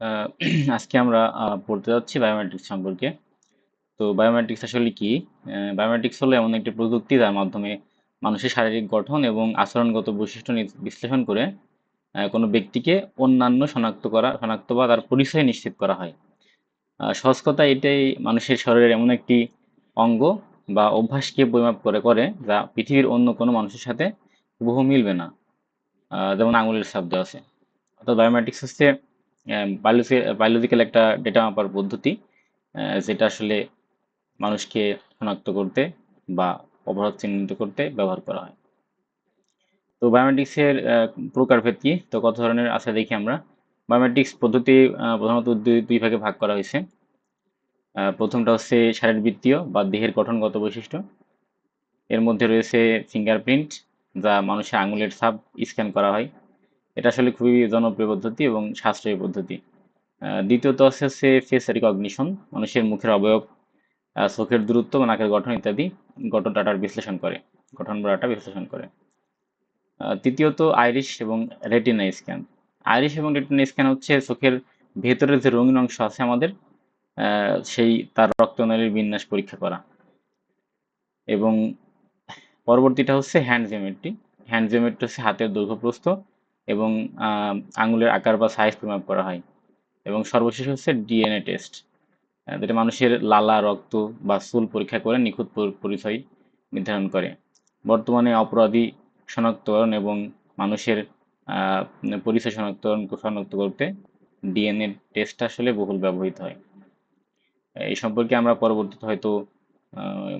আহ, আজকে আমরা পড়তে যাচ্ছি বায়োমেট্রিক্স সম্পর্কে। তো বায়োমেট্রিক্স আসলে কি? বায়োমেট্রিক্স হলো এমন একটি প্রযুক্তি যার মাধ্যমে মানুষের শারীরিক গঠন এবং আচরণগত বৈশিষ্ট্য বিশ্লেষণ করে কোনো ব্যক্তিকে অন্যান্য শনাক্ত বা তার পরিচয় নিশ্চিত করা হয়। সহজ কথা এটাই, মানুষের শরীরের এমন একটি অঙ্গ বা অভ্যাসকে পরিমাপ করে যা পৃথিবীর অন্য কোনো মানুষের সাথে হুবহু মিলবে না। যেমন আঙুলের ছাপ দেওয়া আছে। অর্থাৎ বায়োমেট্রিক্স হচ্ছে বায়োলজিক্যাল একটা ডেটা মাপার পদ্ধতি, যেটা আসলে মানুষকে শনাক্ত করতে বা অপরাধ চিহ্নিত করতে ব্যবহার করা হয়। তো বায়োমেট্রিক্সের প্রকারভেদ কি, তো কত ধরনের আছে দেখি আমরা। বায়োমেট্রিক্স পদ্ধতি প্রধানত দুই ভাগে ভাগ করা হয়েছে। প্রথমটা হচ্ছে শারীরবৃত্তীয় বা দেহের গঠনগত বৈশিষ্ট্য। এর মধ্যে রয়েছে ফিঙ্গারপ্রিন্ট, যা মানুষের আঙুলের ছাপ স্ক্যান করা হয়। এটা আসলে খুবই জনপ্রিয় পদ্ধতি এবং সাশ্রয়ী পদ্ধতি। দ্বিতীয়ত হচ্ছে ফেস রিকগনিশন, মানুষের মুখের অবয়ব, চোখের দূরত্ব বা নাকের গঠন ইত্যাদি গঠন বা ডাটা বিশ্লেষণ করে। তৃতীয়ত আইরিশ এবং রেটিনা স্ক্যান। আইরিশ এবং রেটিনা স্ক্যান হচ্ছে চোখের ভেতরের যে রঙিন অংশ আছে আমাদের, সেই তার রক্তনালীর বিন্যাস পরীক্ষা করা। এবং পরবর্তীটা হচ্ছে হ্যান্ড জিওমেট্রি। হ্যান্ড জিওমেট্রি হচ্ছে হাতের দৈর্ঘ্য প্রস্থ এবং আঙুলের আকার বা সাইজ পরিমাপ করা হয়। এবং সর্বশেষ হচ্ছে ডিএনএ টেস্ট, যেটা মানুষের লালা, রক্ত বা চুল পরীক্ষা করে নিখুঁত পরিচয় নির্ধারণ করে। বর্তমানে অপরাধী শনাক্তকরণ এবং মানুষের আহ, পরিচয় শনাক্ত করতে ডিএনএ টেস্ট আসলে বহুল ব্যবহৃত হয়। এই সম্পর্কে আমরা পরবর্তীতে হয়তো আহ,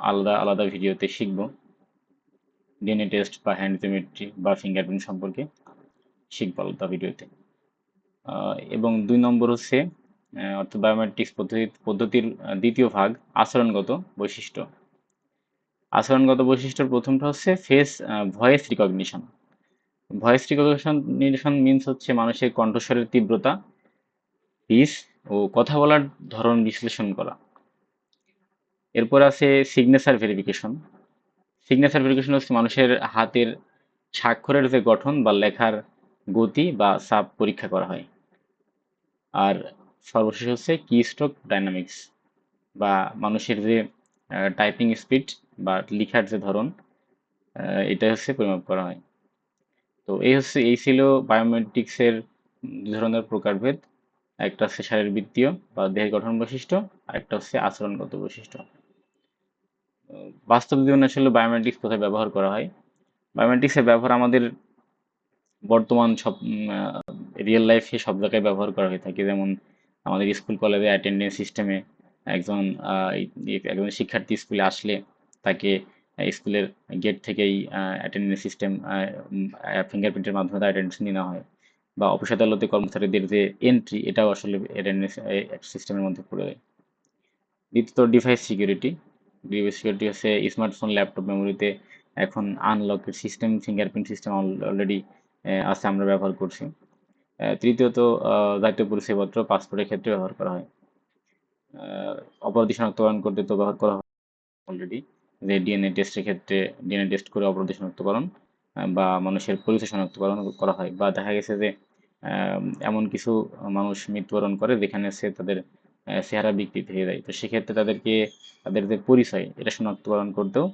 আলাদা আলাদা ভিডিওতে শিখব। ডিএনএ টেস্ট বা হ্যান্ড জিওমেট্রি বা ফিঙ্গারপ্রিন্ট সম্পর্কে শিখব আলাদা ভিডিওতে। এবং 2 নম্বর হচ্ছে অর্থাৎ বায়োমেট্রিক্স পদ্ধতির দ্বিতীয় ভাগ, আচরণগত বৈশিষ্ট্য। আচরণগত বৈশিষ্ট্যের প্রথমটা হচ্ছে voice recognition. Voice recognition means হচ্ছে মানুষের কণ্ঠস্বরের তীব্রতা, পিচ ও কথা বলার ধরন বিশ্লেষণ করা। এরপর আছে সিগনেচার ভেরিফিকেশন। সিগনেচার ভেরিফিকেশন হচ্ছে মানুষের হাতের স্বাক্ষরের যে গঠন বা লেখার গতি বা চাপ পরীক্ষা করা হয়। আর সর্বশেষ হচ্ছে কিস্ট্রোক ডাইনামিক্স, বা মানুষের যে টাইপিং স্পিড বা লেখার যে ধরন, এটা হচ্ছে পরিমাপ করা হয়। তো এই ছিল বায়োমেট্রিক্সের 2 ধরনের প্রকারভেদ। একটা হচ্ছে শারীরবৃত্তীয় বা দেহের গঠন বৈশিষ্ট্য, আর একটা হচ্ছে আচরণগত বৈশিষ্ট্য। বাস্তব জীবনে আসলে বায়োমেট্রিক্স কোথায় ব্যবহার করা হয়? বায়োমেট্রিক্সের ব্যবহার আমাদের বর্তমান সব রিয়েল লাইফে সব জায়গায় ব্যবহার করা হয়ে থাকে। যেমন আমাদের স্কুল কলেজে অ্যাটেন্ডেন্স সিস্টেমে একজন একজন শিক্ষার্থী স্কুলে আসলে তাকে স্কুলের গেট থেকেই অ্যাটেন্ডেন্স সিস্টেম ফিঙ্গারপ্রিন্টের মাধ্যমে তার অ্যাটেন্ডেন্স নেওয়া হয়। বা অফিস আদালতে কর্মচারীদের যে এন্ট্রি, এটাও আসলে অ্যাটেন্ডেন্স সিস্টেমের মধ্যে পড়ে যায়। দ্বিতীয়ত ডিভাইস সিকিউরিটি হচ্ছে স্মার্টফোন, ল্যাপটপ, মেমোরিতে এখন আনলকের সিস্টেম, ফিঙ্গারপ্রিন্ট সিস্টেম অলরেডি আছে, আমরা ব্যবহার করছি। তৃতীয়ত জাতীয় পরিচয়পত্র, পাসপোর্টের ক্ষেত্রে ব্যবহার করা হয়। আহ, অপরাধী শনাক্তকরণ করতে তো ব্যবহার করা হয় অলরেডি, যে ডিএনএ টেস্টের ক্ষেত্রে ডিএনএ টেস্ট করে অপরাধী শনাক্তকরণ বা মানুষের পরিচয় শনাক্তকরণ করা হয়। বা দেখা গেছে যে আহ, এমন কিছু মানুষ মৃত্যুবরণ করে যেখানে সে তাদের চেহারা বিকৃত হয়ে যায়, তো সেক্ষেত্রে তাদের যে পরিচয় এটা শনাক্তকরণ করতেও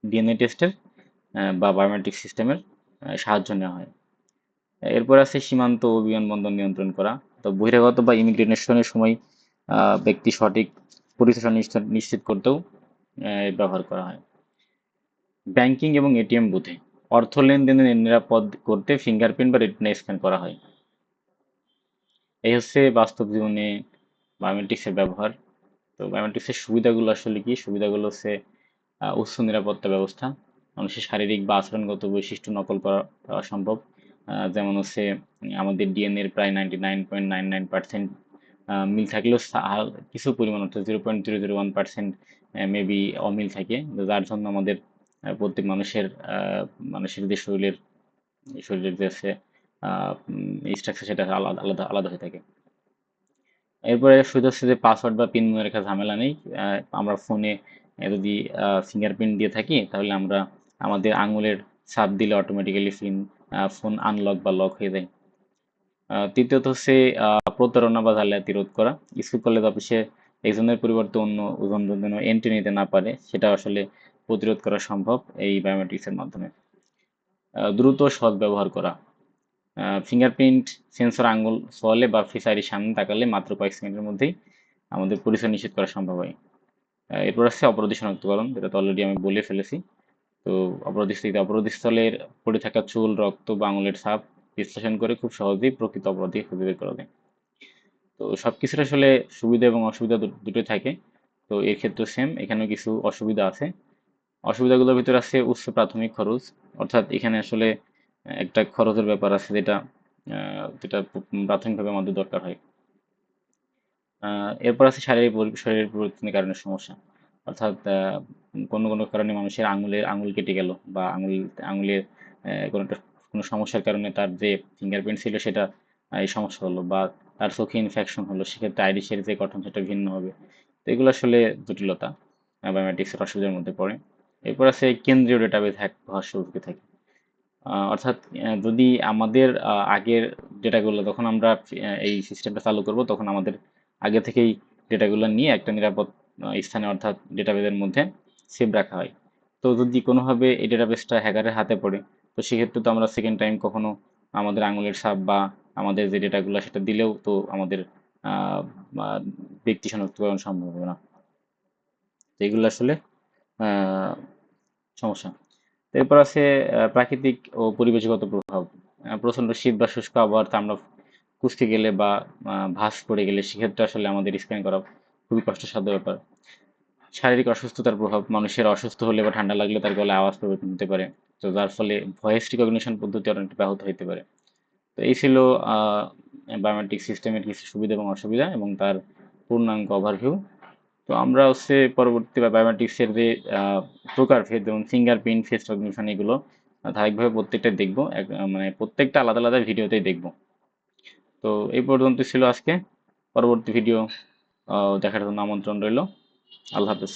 ডিএনএ টেস্টের বা বায়োমেট্রিক সিস্টেমের সাহায্য নেওয়া হয়। এরপর আছে সীমান্ত ও বিমানবন্দর নিয়ন্ত্রণ করা। তো বহিরাগত বা ইমিগ্রেশনের সময় ব্যক্তি সঠিক পরিচয় নিশ্চিত করতেও ব্যবহার করা হয়। ব্যাংকিং এবং এটিএম বুথে অর্থ লেনদেনের নিরাপদ করতে ফিঙ্গারপ্রিন্ট বা রেটিনা স্ক্যান করা হয়। এই হচ্ছে বাস্তব জীবনে বায়োমেট্রিক্সের ব্যবহার। তো বায়োমেট্রিক্সের সুবিধাগুলো আসলে কি? সুবিধাগুলো হচ্ছে উচ্চ নিরাপত্তা ব্যবস্থা, মানুষের শারীরিক বা আচরণগত বৈশিষ্ট্য নকল করা সম্ভব। যেমন হচ্ছে আমাদের ডিএনএ এর প্রায় 99.99% মিল থাকলেও কিছু পরিমাণ অর্থাৎ 0.001% মেবি অমিল থাকে, যার জন্য আমাদের প্রত্যেক মানুষের যে শরীরের যে আছে স্ট্রাকচার, সেটা আলাদা আলাদা আলাদা হয়ে থাকে। এরপরে সুবিধা হচ্ছে যে পাসওয়ার্ড বা পিন মনে রাখার ঝামেলা নেই। আমরা ফোনে যদি ফিঙ্গারপ্রিন্ট দিয়ে থাকি, তাহলে আমরা আমাদের আঙুলের ছাপ দিলে অটোমেটিক্যালি ফোন আনলক বা লক হয়ে যায়। তৃতীয়ত হচ্ছে প্রতারণা বা জালিয়াতি রোধ করা। স্কুল কলেজ অফিসে একজনের পরিবর্তে অন্য ওজন যেন এন্ট্রি নিতে না পারে, সেটা আসলে প্রতিরোধ করা সম্ভব এই বায়োমেট্রিক্সের মাধ্যমে। দ্রুত সৎ ব্যবহার করা। ফিঙ্গারপ্রিন্ট সেন্সর আঙ্গুল ছোঁয়ালে বা ফেস আইডির সামনে তাকালে মাত্র কয়েক সেকেন্ডের মধ্যেই আমাদের পরিচয় নিশ্চিত করা সম্ভব হয়। এরপর আছে অপরাধী শনাক্তকরণ, যেটা তো অলরেডি আমি বলে ফেলেছি। তো অপরাধস্থলের পড়ে থাকা চুল, রক্ত বা আঙুলের ছাপ বিশ্লেষণ করে খুব সহজেই প্রকৃত অপরাধী খুঁজে বের করা যায়। তো সবকিছুর আসলে সুবিধা এবং অসুবিধা দুটোই থাকে। তো এর ক্ষেত্রে সেম, এখানেও কিছু অসুবিধা আছে। অসুবিধাগুলোর ভিতরে আছে উচ্চ প্রাথমিক খরচ, অর্থাৎ এখানে আসলে একটা খরচের ব্যাপার আছে, যেটা প্রাথমিকভাবে আমাদের দরকার হয়। এরপর আছে শরীরের পরিবর্তনের কারণে সমস্যা, অর্থাৎ কোনো কোনো কারণে মানুষের আঙুল কেটে গেল, বা আঙুলের কোনো সমস্যার কারণে তার যে ফিঙ্গারপ্রিন্ট ছিল সেটা এই সমস্যা হলো, বা তার চোখে ইনফেকশন হলো, সেক্ষেত্রে আইরিশের যে গঠন সেটা ভিন্ন হবে। তো এগুলো আসলে জটিলতা, বায়োমেট্রিক্সের অসুবিধার মধ্যে পড়ে। এরপর আছে কেন্দ্রীয় ডেটাবেস হ্যাক হওয়ার ঝুঁকি থাকে। অর্থাৎ যদি আমাদের আগের ডেটাগুলো, যখন আমরা এই সিস্টেমটা চালু করব, তখন আমাদের আগে থেকেই ডেটাগুলো নিয়ে একটা নিরাপদ স্থানে, অর্থাৎ ডেটাবেসের মধ্যে সেভ রাখা হয়। তো যদি কোনোভাবে এই ডেটাবেসটা হ্যাকারের হাতে পড়ে, তো সেক্ষেত্রে তো আমরা সেকেন্ড টাইম কখনো আমাদের আঙুলের ছাপ বা আমাদের যে ডেটাগুলো সেটা দিলেও তো আমাদের আহ, আহ, ব্যক্তি শনাক্তকরণ সম্ভব হবে না। তো এগুলো আসলে আহ, সমস্যা। এরপর আছে প্রাকৃতিক ও পরিবেশগত প্রভাব। প্রচণ্ড শীত বা শুষ্ক আবহাওয়াতে আমরা কুঁচকে গেলে বা ভাঁজ পড়ে গেলে, সেক্ষেত্রে আসলে আমাদের স্ক্যান করা খুবই কষ্টসাধ্য ব্যাপার। শারীরিক অসুস্থতার প্রভাব, মানুষের অসুস্থ হলে বা ঠান্ডা লাগলে তার গলায় আওয়াজ পরিবর্তন হতে পারে, তো যার ফলে ভয়েস রিকগনিশন পদ্ধতি অনেকটা ব্যাহত হতে পারে। তো এই ছিল বায়োমেট্রিক সিস্টেমের কিছু সুবিধা এবং অসুবিধা এবং তার পূর্ণাঙ্গ ওভারভিউ। তো আমরা হচ্ছে পরবর্তী বা বায়োমেট্রিক্সের যে প্রকারভেদ, যেমন ফিঙ্গারপ্রিন্ট, ফেস রিকগনিশন, এগুলো ধারাবাহিকভাবে প্রত্যেকটা দেখবো, মানে প্রত্যেকটা আলাদা আলাদা ভিডিওতেই দেখবো। তো এই পর্যন্ত ছিল আজকে। পরবর্তী ভিডিও দেখার জন্য আমন্ত্রণ রইল। আল্লাহ হাফেজ।